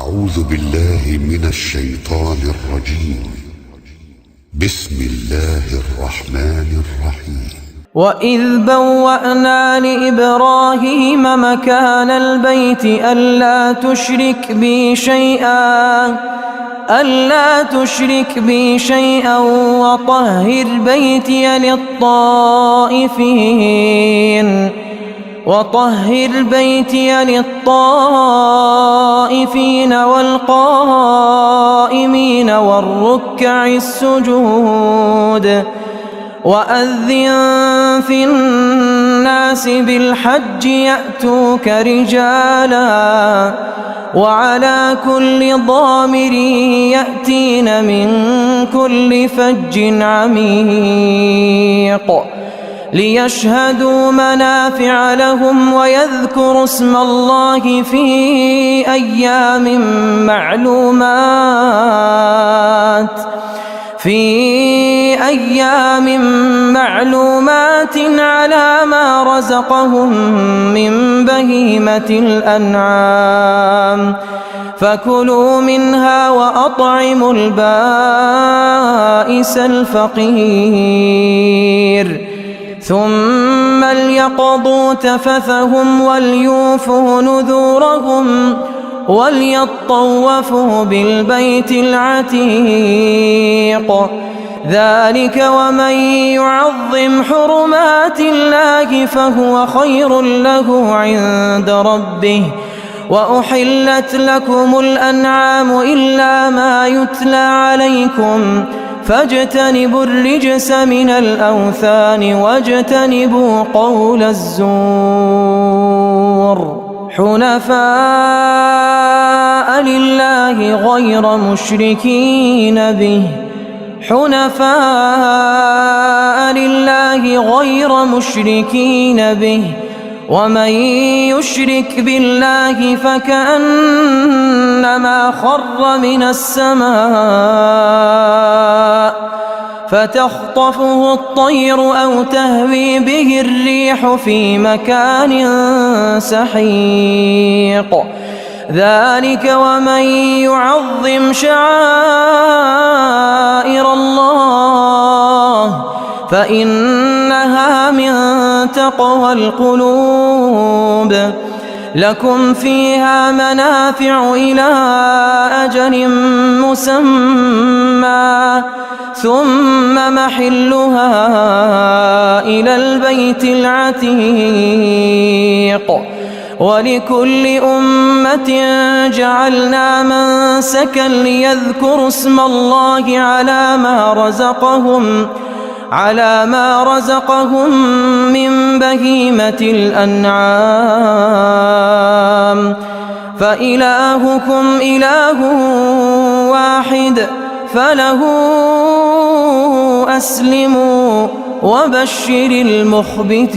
أعوذ بالله من الشيطان الرجيم. بسم الله الرحمن الرحيم. وإذ بوأنا لإبراهيم مكان البيت ألا تشرك بي شيئا وطهر بيتي للطائفين والقائمين والركع السجود وأذن في الناس بالحج يأتوك رجالا وعلى كل ضامر يأتين من كل فج عميق ليشهدوا منافع لهم ويذكروا اسم الله في أيام معلومات على ما رزقهم من بهيمة الأنعام فكلوا منها وأطعموا البائس الفقير ثم ليقضوا تفثهم وليوفوا نذورهم وليطوفوا بالبيت العتيق ذلك ومن يعظم حرمات الله فهو خير له عند ربه وأحلت لكم الأنعام إلا ما يتلى عليكم فاجتنبوا الرجس من الأوثان واجتنبوا قول الزور حنفاء لله غير مشركين به ومن يشرك بالله فكأنما خر من السماء فتخطفه الطير أو تهوي به الريح في مكان سحيق ذلك ومن يعظم شعائر الله فإنها من تقوى القلوب لكم فيها منافع إلى أجل مسمى ثم محلها إلى البيت العتيق ولكل أمة جعلنا منسكا ليذكروا اسم الله على ما رزقهم من بهيمة الأنعام فإلهكم إله واحد فله أسلموا وبشر المخبتين.